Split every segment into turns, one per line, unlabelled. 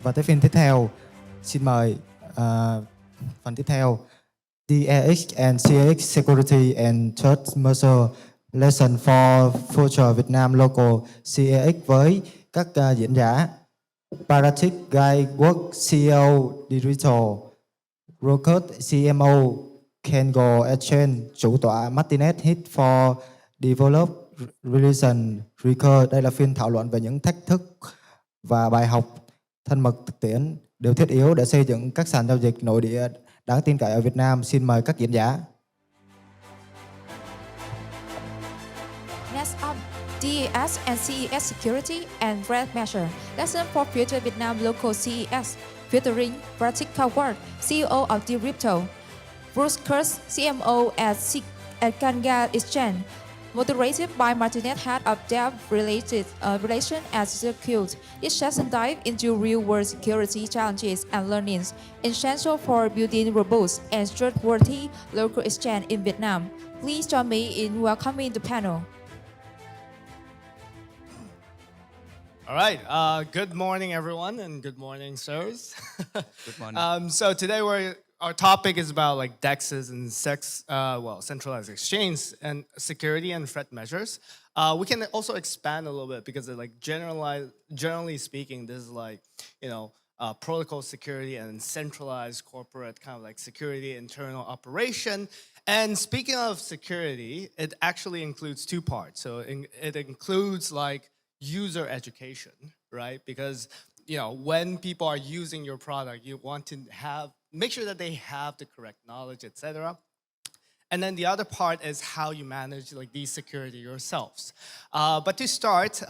Và tới phiên tiếp theo, xin mời phần tiếp theo DEXs and CEX Security and Trust Measure Lesson for Future Việt Nam Local CEX với các diễn giả Pratik Gaikwad, CEO Decrypt0, Kurtz CMO Kanga Exchange, chủ tọa Martinet Hit for Develop Relation Recur. Đây là phiên thảo luận về những thách thức và bài học thân mật thực tiễn đều thiết yếu để xây dựng các sàn giao dịch nội địa đáng tin cậy ở Việt Nam. Xin mời các diễn giả.
Next up, DEX and CEX Security and Threat Measure. Lesson for Future Vietnam Local CEX. Featuring Pratik Gaikwad, CEO of Decrypt0, Bruce Kurtz, CMO at Kanga Exchange. Moderated by Martinet, Head of Dev Relation at Zokyo. This session dives into real-world security challenges and learnings essential for building robust and trustworthy local exchange in Vietnam. Please join me in welcoming the panel.
All right. Good morning, everyone, and good morning, sirs.
Good morning.
So today our topic is about like DEXs and CEX, centralized exchange and security and threat measures. We can also expand a little bit because generally speaking, this is like, protocol security and centralized corporate kind of like security, internal operation. And speaking of security, it actually includes two parts. So it includes like user education, right? Because when people are using your product, you want to make sure that they have the correct knowledge, etc. And then the other part is how you manage like these security yourselves. But to start,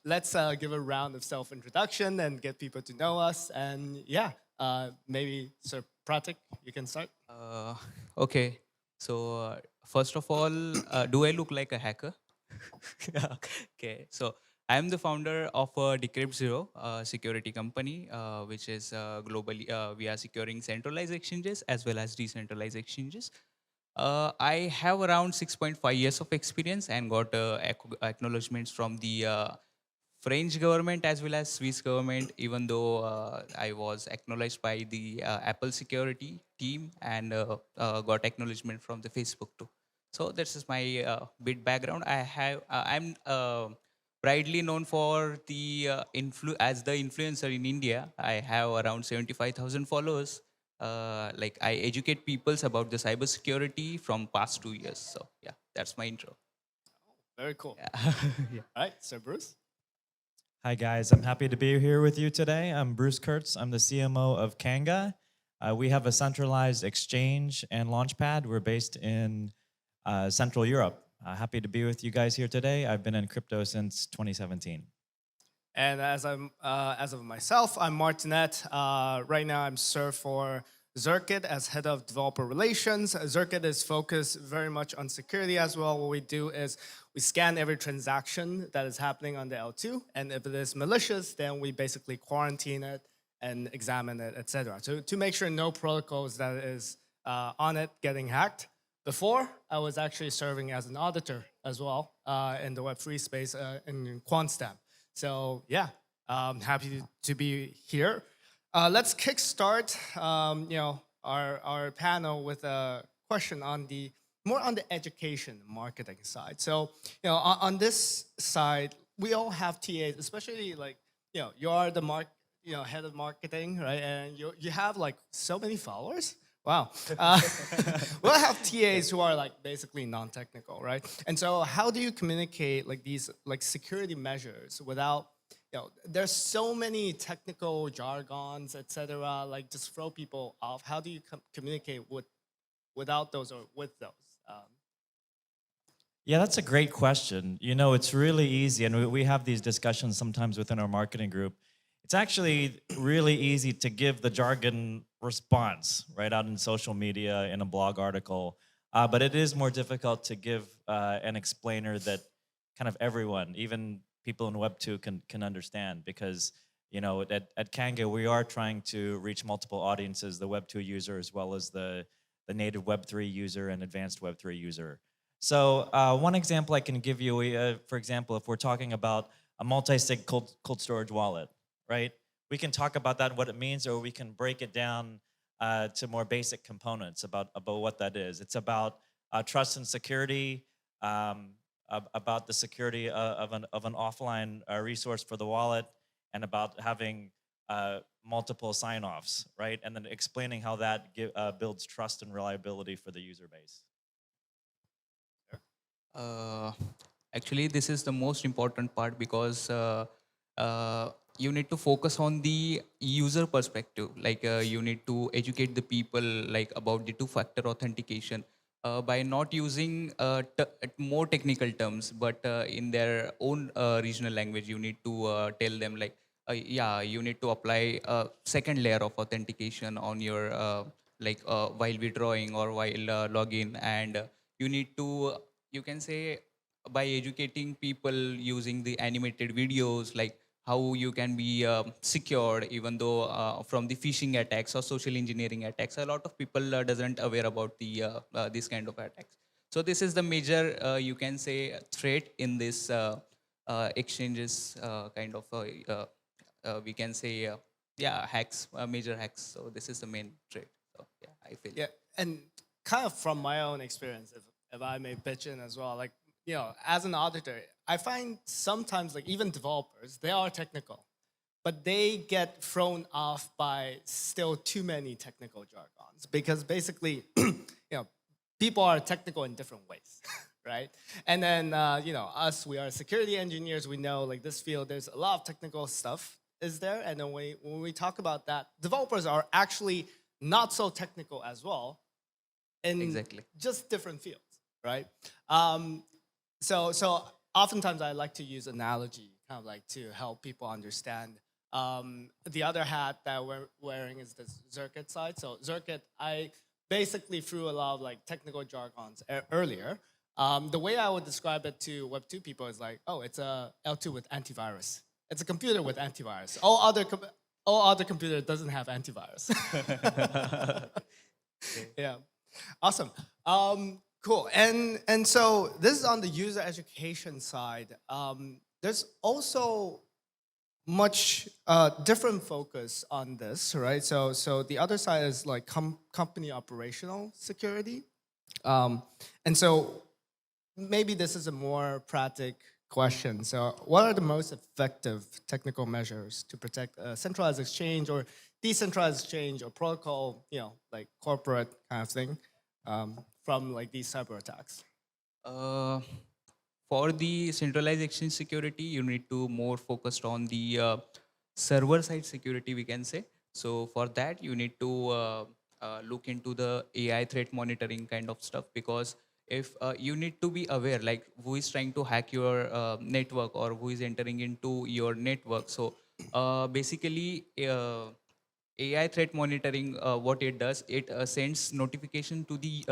let's give a round of self-introduction and get people to know us. And maybe Sir Pratik, you can start.
Okay. So first of all, do I look like a hacker? Okay. So I'm the founder of Decrypt0, a security company, which is globally, we are securing centralized exchanges as well as decentralized exchanges. I have around 6.5 years of experience and got acknowledgements from the French government as well as Swiss government, even though I was acknowledged by the Apple security team and got acknowledgement from the Facebook too. So this is my bit background. I'm widely known for the as the influencer in India. I have around 75,000 followers. I educate people about the cybersecurity from past 2 years. So yeah, that's my intro.
Very cool.
Yeah.
Yeah. All right, Sir Bruce.
Hi guys, I'm happy to be here with you today. I'm Bruce Kurtz. I'm the CMO of Kanga. We have a centralized exchange and launchpad. We're based in Central Europe. Happy to be with you guys here today. I've been in crypto since 2017.
And as of myself, I'm Martinet. Right now, I'm served for Zokyo as head of developer relations. Zokyo is focused very much on security as well. What we do is we scan every transaction that is happening on the L2, and if it is malicious, then we basically quarantine it and examine it, etc. So to make sure no protocols that is on it getting hacked. Before, I was actually serving as an auditor as well in the Web3 space in QuantStamp. So yeah, I'm happy to be here. Let's kickstart our panel with a question on more on the education marketing side. So on this side, we all have TAs, especially like you are the head of marketing, right? And you have like so many followers. Wow. We'll have TAs who are like basically non-technical, right? And so how do you communicate like these like security measures without, there's so many technical jargons, etc. Like just throw people off. How do you communicate without those or with those?
Yeah, that's a great question. It's really easy, and we have these discussions sometimes within our marketing group. It's actually really easy to give the jargon response right out in social media, in a blog article, but it is more difficult to give an explainer that kind of everyone, even people in Web2 can understand, because at Kanga we are trying to reach multiple audiences, the Web2 user as well as the native Web3 user and advanced Web3 user. So one example I can give you, for example, if we're talking about a multi-sig cold storage wallet, right? we can talk about that, what it means, or we can break it down to more basic components about what that is. It's about trust and security, about the security of an offline resource for the wallet, and about having multiple sign-offs, right? And then explaining how that builds trust and reliability for the user base.
Actually, this is the most important part because you need to focus on the user perspective. Like you need to educate the people like about the two-factor authentication by not using more technical terms, but in their own regional language. You need to tell them like, yeah, you need to apply a second layer of authentication on your while withdrawing or while login, and you need to, you can say, by educating people using the animated videos, like how you can be secured even though from the phishing attacks or social engineering attacks. A lot of people doesn't aware about the this kind of attacks. So this is the major you can say threat in this exchanges kind of we can say yeah, hacks, major hacks. So this is the main threat. So yeah, I feel.
Yeah, and kind of from my own experience, if I may pitch in as well, like, you know, as an auditor, I find sometimes like even developers, they are technical, but they get thrown off by still too many technical jargons because basically, you know, people are technical in different ways, right? And then, you know, us, we are security engineers. We know like this field, there's a lot of technical stuff is there. And then when we talk about that, developers are actually not so technical as well in
Exactly.
just different fields, right? So oftentimes I like to use analogy, kind of like to help people understand. The other hat that we're wearing is the Zirkit side. So Zirkit, I basically threw a lot of like technical jargons earlier. The way I would describe it to Web2 people is like, oh, it's a L2 with antivirus. It's a computer with antivirus. All other computer doesn't have antivirus. Yeah, awesome. Cool. And so this is on the user education side. There's also much different focus on this, right? So the other side is like company operational security. And so maybe this is a more practical question. So what are the most effective technical measures to protect a centralized exchange or decentralized exchange or protocol, you know, like corporate kind of thing from like these cyber attacks?
For the centralized exchange security, you need to more focused on the server side security, we can say. So for that, you need to look into the AI threat monitoring kind of stuff, because if you need to be aware like who is trying to hack your network or who is entering into your network. So basically AI threat monitoring, what it does, it sends notification to the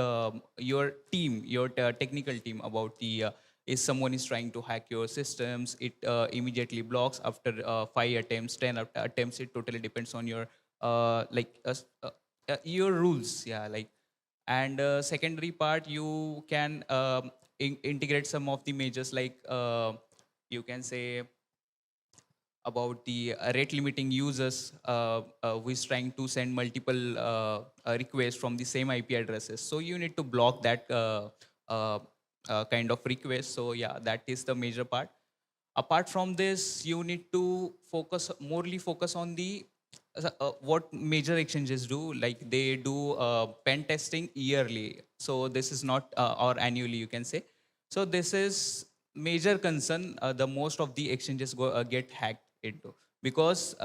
your team, your technical team about the if someone is trying to hack your systems. It immediately blocks after 5 attempts, 10 attempts. It totally depends on your your rules. Yeah, like. And secondary part, you can integrate some of the measures like you can say about the rate limiting users who is trying to send multiple requests from the same IP addresses. So you need to block that kind of request. So yeah, that is the major part. Apart from this, you need to morely focus on the what major exchanges do. Like they do pen testing yearly. So this is not or annually, you can say. So this is major concern. The most of the exchanges get hacked into, because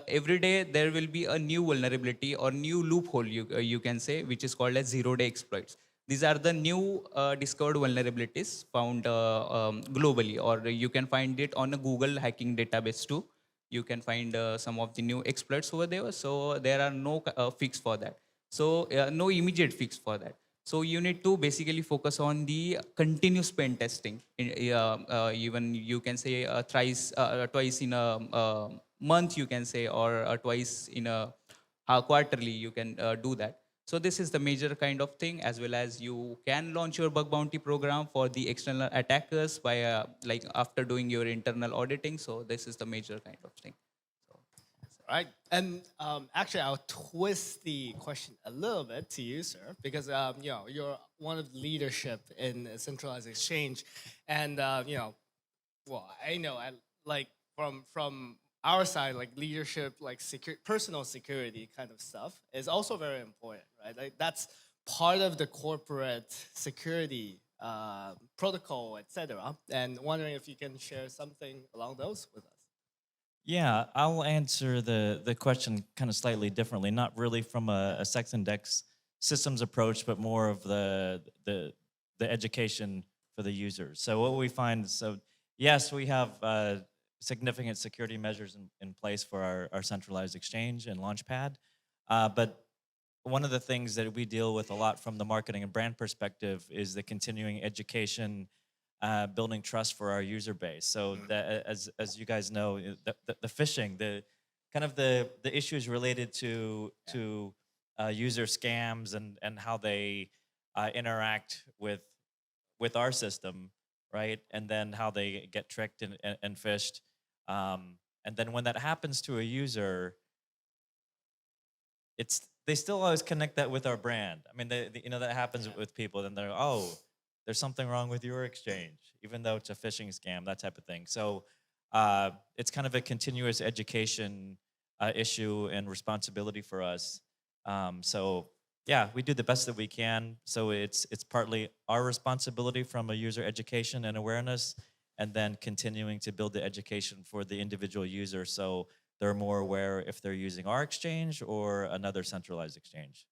every day there will be a new vulnerability or new loophole, you can say, which is called as zero-day exploits. These are the new discovered vulnerabilities found globally, or you can find it on a Google hacking database too. You can find some of the new exploits over there. So there are no fix for that. So no immediate fix for that. So you need to basically focus on the continuous pen testing. Even you can say twice in a month, you can say, or twice in a quarterly, you can do that. So this is the major kind of thing, as well as you can launch your bug bounty program for the external attackers by like after doing your internal auditing. So this is the major kind of thing. So,
Right. And actually, I'll twist the question a little bit to you, sir, because you know, you're one of the leadership in a centralized exchange, and you know, well, I know, I like from our side, like leadership, like personal security kind of stuff is also very important, right? Like that's part of the corporate security protocol, etc. And wondering if you can share something along those with us.
Yeah, I'll answer the question kind of slightly differently, not really from a CEX and DEX systems approach, but more of the education for the users. So what we find, so yes, we have significant security measures in place for our centralized exchange and Launchpad, but one of the things that we deal with a lot from the marketing and brand perspective is the continuing education, building trust for our user base. So that, as you guys know, the phishing, the kind of the issues related to user scams and how they interact with our system, right? And then how they get tricked and phished. And then when that happens to a user, they still always connect that with our brand. I mean, you know, that happens with people. Then they're, oh, there's something wrong with your exchange, even though it's a phishing scam, that type of thing. So it's kind of a continuous education issue and responsibility for us. So yeah, we do the best that we can. So it's partly our responsibility from a user education and awareness, and then continuing to build the education for the individual user so they're more aware if they're using our exchange or another centralized exchange.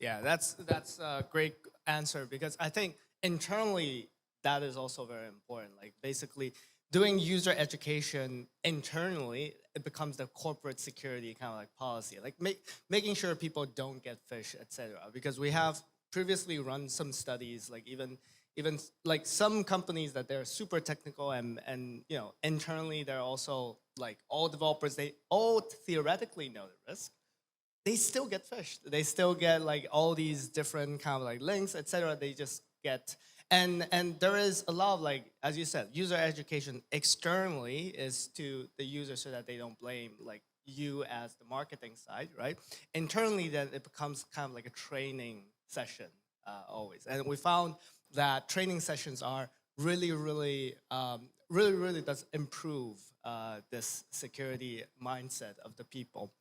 Yeah, that's a great answer, because I think internally that is also very important. Like basically doing user education internally, it becomes the corporate security kind of like policy, like making sure people don't get phished, etc. Because we have previously run some studies, like even like some companies that they're super technical and you know, internally they're also like all developers, they all theoretically know the risk. They still get phished. They still get like all these different kind of like links, etc. They just get, and there is a lot of, like, as you said, user education externally is to the user so that they don't blame like you as the marketing side, right? Internally, then it becomes kind of like a training session always. And we found that training sessions are really does improve this security mindset of the people.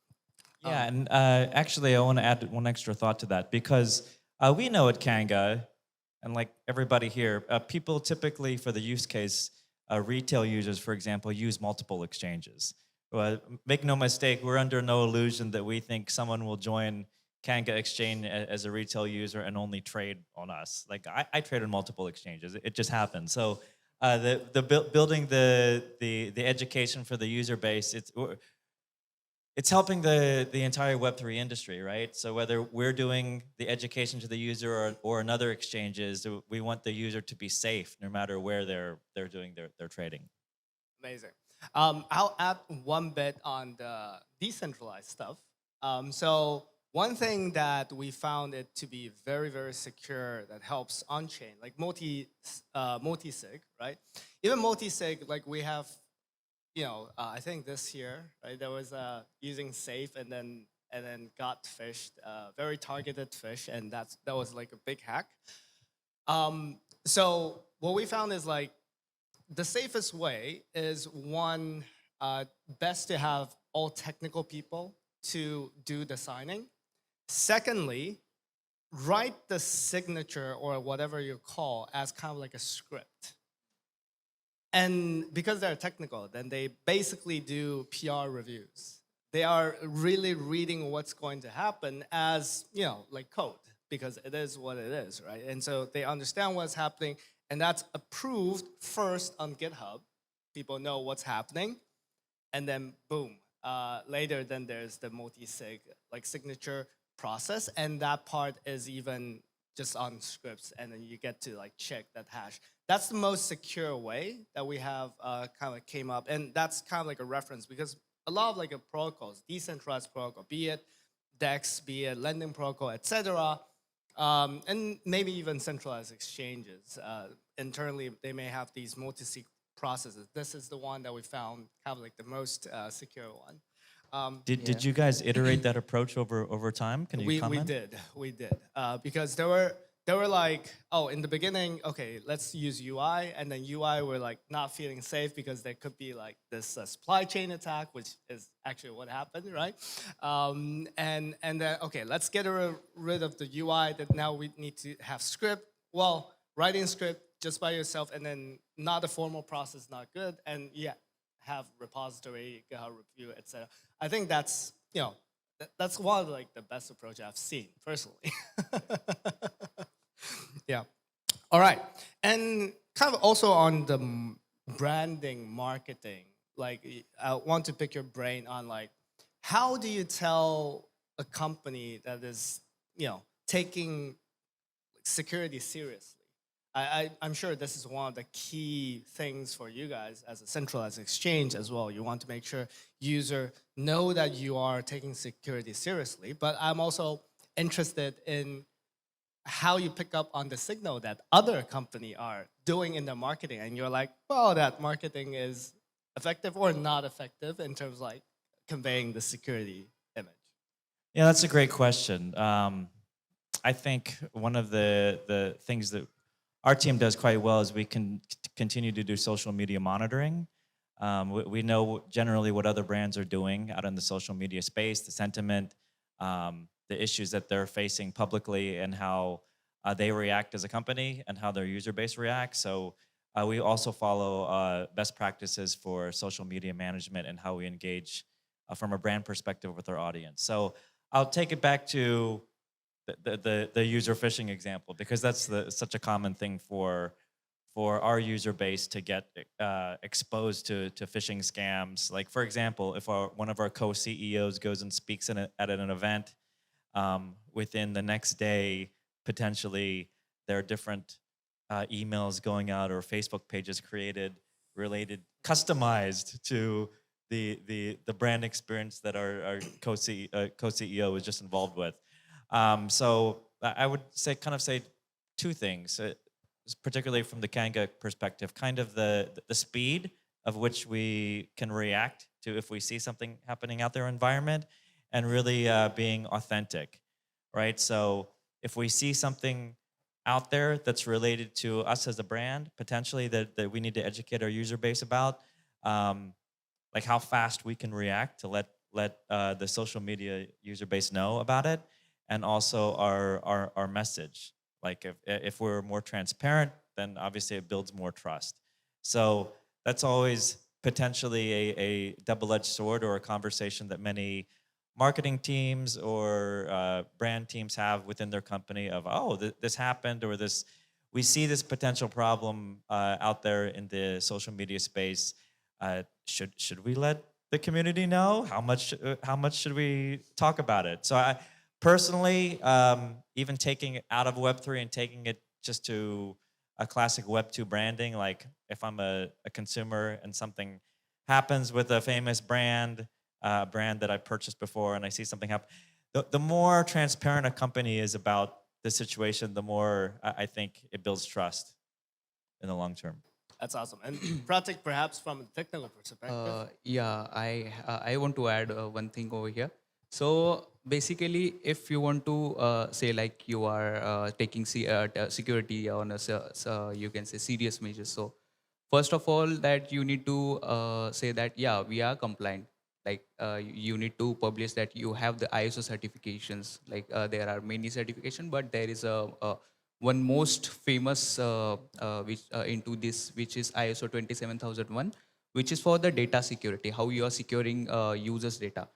Yeah, and actually, I want to add one extra thought to that, because we know at Kanga, and like everybody here, people typically, for the use case, retail users, for example, use multiple exchanges. Make no mistake, we're under no illusion that we think someone will join Kanga Exchange as a retail user and only trade on us. Like I trade on multiple exchanges. It just happens. So building the education for the user base, it's helping the entire Web3 industry, right? So whether we're doing the education to the user or another exchanges, we want the user to be safe no matter where they're doing their trading.
Amazing. I'll add one bit on the decentralized stuff. So one thing that we found it to be very secure that helps on-chain, like multi-sig, right? Even multi-sig, like we have, you know, I think this year, right, there was using safe and then got phished, very targeted phish, and that was like a big hack. So what we found is like the safest way is one, best to have all technical people to do the signing. Secondly, write the signature or whatever you call as kind of like a script. And because they're technical, then they basically do PR reviews. They are really reading what's going to happen as, you know, like code, because it is what it is, right? And so they understand what's happening, and that's approved first on GitHub. People know what's happening, and then boom. Later, then there's the multi-sig like signature process, and that part is even just on scripts, and then you get to like check that hash. That's the most secure way that we have kind of came up, and that's kind of like a reference, because a lot of like protocols, decentralized protocol, be it DEX, be it lending protocol, etc., and maybe even centralized exchanges. Internally, they may have these multi-sig processes. This is the one that we found kind of like the most secure one.
Did you guys iterate that approach over time? Can you
we
comment?
we did because there were like, oh, in the beginning, okay, let's use UI, and then UI were like not feeling safe because there could be like this supply chain attack, which is actually what happened, right? And then okay, let's get rid of the UI. That now we need to have script. Well, writing script just by yourself, and then not a formal process, not good, and yeah, have repository, GitHub review, etc. I think that's that's one of like the best approach I've seen personally. Yeah. All right. And kind of also on the branding, marketing, like I want to pick your brain on like, how do you tell a company that is, taking security seriously? I'm sure this is one of the key things for you guys as a centralized exchange as well. You want to make sure user know that you are taking security seriously, but I'm also interested in how you pick up on the signal that other company are doing in their marketing, and you're like, well, that marketing is effective or not effective in terms of like conveying the security image.
Yeah, that's a great question. I think one of the things that our team does quite well is we can continue to do social media monitoring. We know generally what other brands are doing out in the social media space, the sentiment, the issues that they're facing publicly, and how they react as a company and how their user base reacts. So we also follow best practices for social media management and how we engage from a brand perspective with our audience. So I'll take it back to the user phishing example, because that's such a common thing for our user base to get exposed to phishing scams. Like, for example, if one of our co-CEOs goes and speaks at an event, within the next day, potentially there are different emails going out or Facebook pages created, related, customized to the brand experience that our co-CEO is just involved with. So I would say two things, particularly from the Kanga perspective, kind of the speed of which we can react to if we see something happening out there in environment, and really being authentic, right? So if we see something out there that's related to us as a brand, potentially that we need to educate our user base about, like how fast we can react to let the social media user base know about it, and also our message. Like if we're more transparent, then obviously it builds more trust. So that's always potentially a double-edged sword, or a conversation that many marketing teams or brand teams have within their company of, oh, this happened, or we see this potential problem out there in the social media space. Should we let the community know? How much should we talk about it? So I personally, even taking it out of Web3 and taking it just to a classic Web2 branding, like if I'm a consumer and something happens with a famous brand that I purchased before, and I see something happen, the more transparent a company is about the situation, the more I think it builds trust in the long term.
That's awesome. And Pratik, perhaps from a technical perspective.
Yeah, I want to add one thing over here. So basically, if you want to say like you are taking security on a you can say serious measures. So first of all, that you need to say that yeah, we are compliant. Like you need to publish that you have the ISO certifications. Like there are many certifications, but there is one most famous which into this, which is ISO 27001, which is for the data security, how you are securing users' data.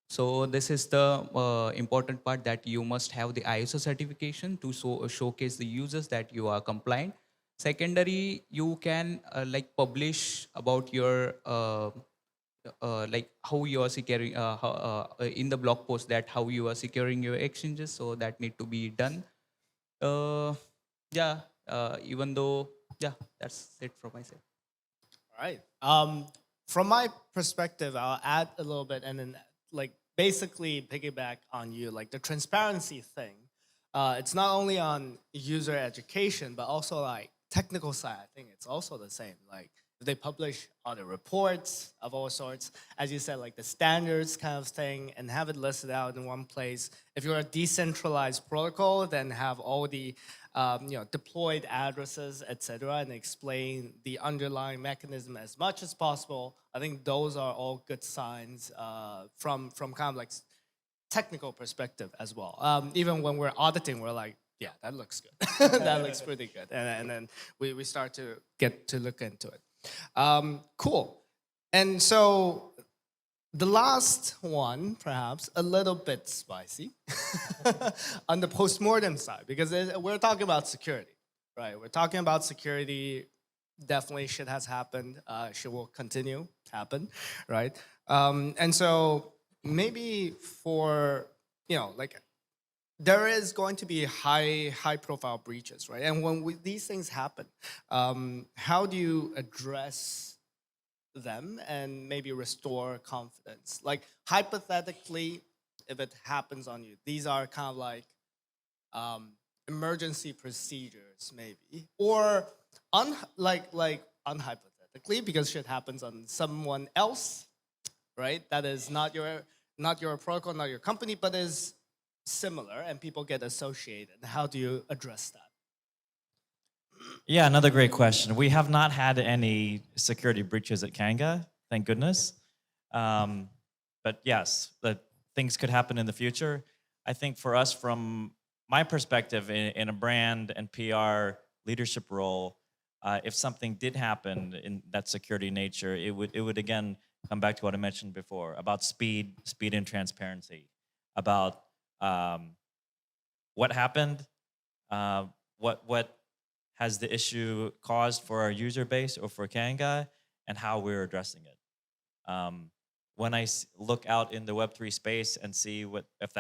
So this is the important part, that you must have the ISO certification to showcase the users that you are compliant. Secondary, you can like publish about your like how you are securing in the blog post, that how you are securing your exchanges. So that need to be done. Yeah, even though, yeah, that's it from my side.
All right. From my perspective, I'll add a little bit, and then like basically piggyback on you, like the transparency thing. It's not only on user education, but also like technical side. I think it's also the same. Like Do they publish audit reports of all sorts? As you said, like the standards kind of thing, and have it listed out in one place. If you're a decentralized protocol, then have all the deployed addresses, etc., and explain the underlying mechanism as much as possible. I think those are all good signs from kind of like technical perspective as well. Even when we're auditing, we're like, yeah, that looks good. That looks pretty good. And then we start to get to look into it. Cool. And so the last one, perhaps a little bit spicy on the postmortem side, because we're talking about security, right? We're talking about security. Definitely shit has happened. Shit will continue to happen, right? And so maybe for, like, there is going to be high profile breaches, right? And when these things happen, how do you address them and maybe restore confidence? Like, hypothetically, if it happens on you, these are kind of like emergency procedures, maybe, or unhypothetically, because shit happens on someone else, right? That is not your protocol, not your company, but is similar, and people get associated. How do you address that?
Yeah, another great question. We have not had any security breaches at Kanga, thank goodness. But yes, things could happen in the future. I think for us, from my perspective, in a brand and PR leadership role, if something did happen in that security nature, it would again come back to what I mentioned before about speed and transparency, about what happened, what has the issue caused for our user base or for Kanga, and how we're addressing it. When I look out in the Web3 space and see if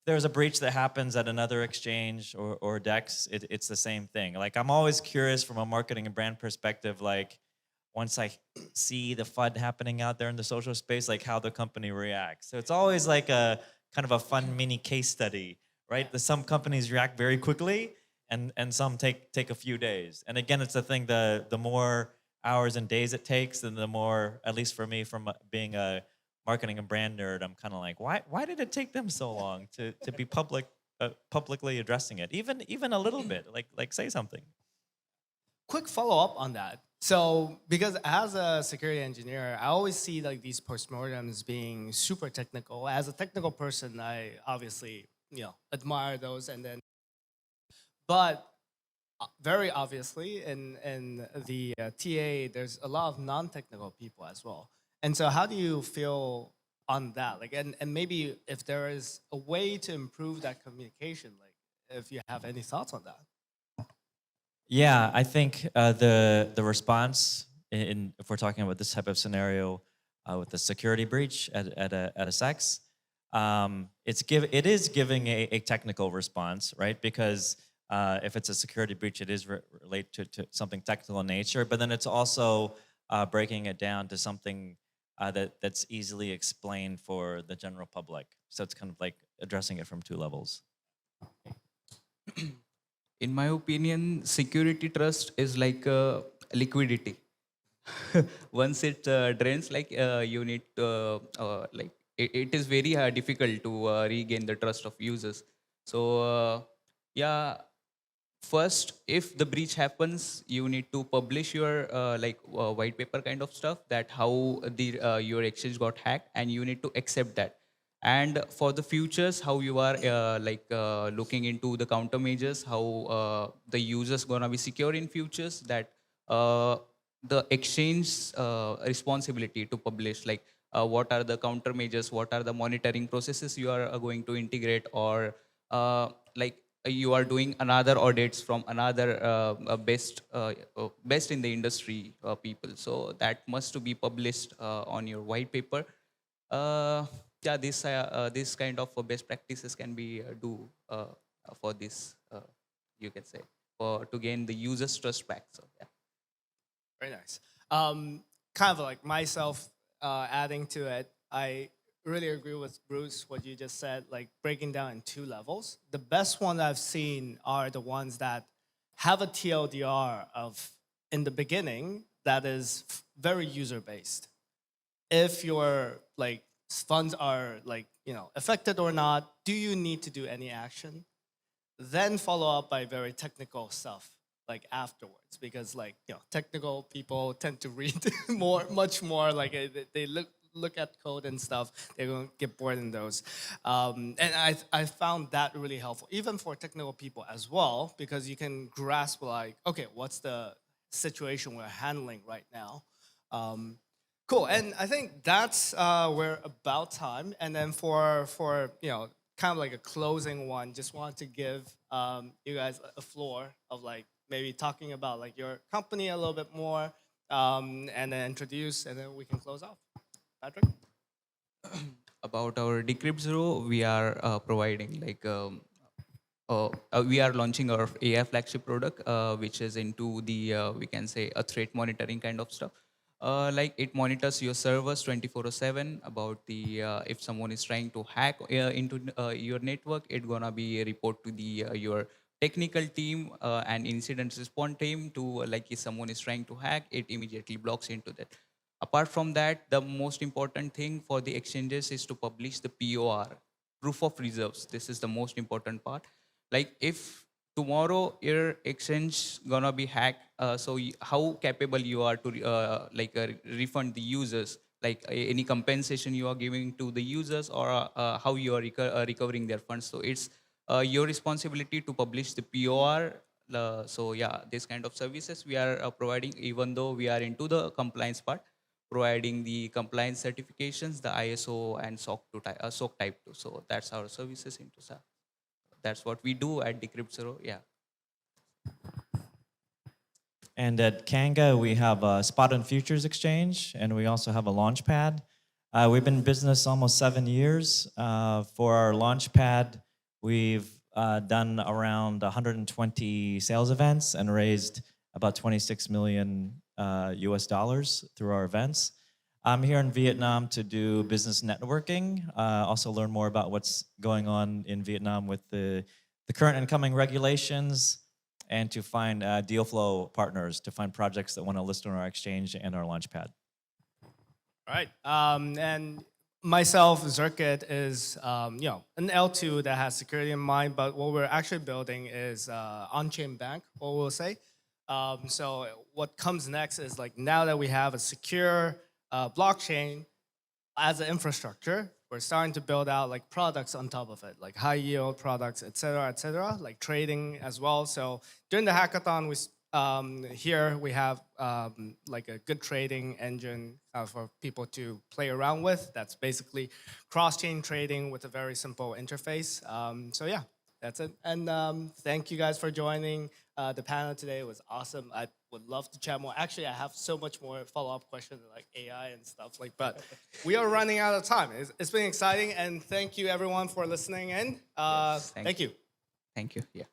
there's a breach that happens at another exchange or DEX, it's the same thing. Like, I'm always curious from a marketing and brand perspective, like, once I see the FUD happening out there in the social space, like how the company reacts. So it's always like a kind of a fun mini case study, right? Some companies react very quickly, and some take a few days. And again, it's the thing, the more hours and days it takes, and the more, at least for me, from being a marketing and brand nerd, I'm kind of like, why did it take them so long to be publicly addressing it? Even a little bit, like say something.
Quick follow-up on that. So, because as a security engineer, I always see like these postmortems being super technical. As a technical person, I obviously, admire those. But very obviously in the TA, there's a lot of non-technical people as well. And so how do you feel on that? Like, and maybe if there is a way to improve that communication, like if you have any thoughts on that.
Yeah, I think the response if we're talking about this type of scenario with the security breach at a SEX, it is giving a technical response, right? Because if it's a security breach, it is related to something technical in nature, but then it's also breaking it down to something that's easily explained for the general public. So it's kind of like addressing it from two levels.
In my opinion, security trust is like liquidity. Once it drains, like you need to, like it is very difficult to regain the trust of users. So yeah, first, if the breach happens, you need to publish your white paper kind of stuff, that how the your exchange got hacked, and you need to accept that. And for the futures, how you are looking into the countermeasures, how the users gonna be secure in futures, that the exchange responsibility to publish, like what are the countermeasures, what are the monitoring processes you are going to integrate, or you are doing another audits from another best in the industry people. So that must to be published on your white paper. Yeah, this kind of best practices can be do for this, you can say, to gain the users' trust back. So yeah.
Very nice. Kind of like myself adding to it, I really agree with Bruce, what you just said, like breaking down in two levels. The best ones I've seen are the ones that have a TLDR of, in the beginning, that is very user-based. If your like funds are like, affected or not, do you need to do any action? Then follow up by very technical stuff like afterwards, because like, technical people tend to read much more, like they look at code and stuff, they're going to get bored in those. And I found that really helpful, even for technical people as well, because you can grasp like, okay, what's the situation we're handling right now? Cool, and I think that's we're about time. And then for kind of like a closing one, just wanted to give you guys a floor of like maybe talking about like your company a little bit more, and then introduce, and then we can close off. Patrick?
About our Decrypt0, we are providing like we are launching our AI flagship product, which is into the we can say a threat monitoring kind of stuff. Like it monitors your servers 24/7 about the if someone is trying to hack into your network, it's gonna be a report to the your technical team and incident response team to like if someone is trying to hack, it immediately blocks into that. Apart from that, the most important thing for the exchanges is to publish the POR, proof of reserves. This is the most important part. Like if tomorrow your exchange gonna be hacked, so how capable you are to refund the users, like any compensation you are giving to the users, or how you are recovering their funds. So it's your responsibility to publish the POR. So yeah, this kind of services we are providing, even though we are into the compliance part, providing the compliance certifications, the ISO and SOC type 2. So that's our services into SAP. That's what we do at Decrypt0. Yeah.
And at Kanga, we have a spot and futures exchange, and we also have a launch pad. We've been in business almost 7 years. For our launch pad, we've done around 120 sales events and raised about 26 million US dollars through our events. I'm here in Vietnam to do business networking, also learn more about what's going on in Vietnam with the current and coming regulations, and to find deal flow partners, to find projects that want to list on our exchange and our launchpad.
All right, and myself, Zirkit is an L2 that has security in mind, but what we're actually building is on-chain bank, what we'll say. So what comes next is like, now that we have a secure blockchain as an infrastructure, we're starting to build out like products on top of it, like high yield products, et cetera, like trading as well. So during the hackathon, here we have like a good trading engine for people to play around with. That's basically cross-chain trading with a very simple interface. So yeah, that's it. And thank you guys for joining the panel today. It was awesome. I would love to chat more. Actually, I have so much more follow-up questions like AI and stuff like, but we are running out of time. It's been exciting, and thank you everyone for listening in.
Yes,
thank you.
Thank you. Yeah.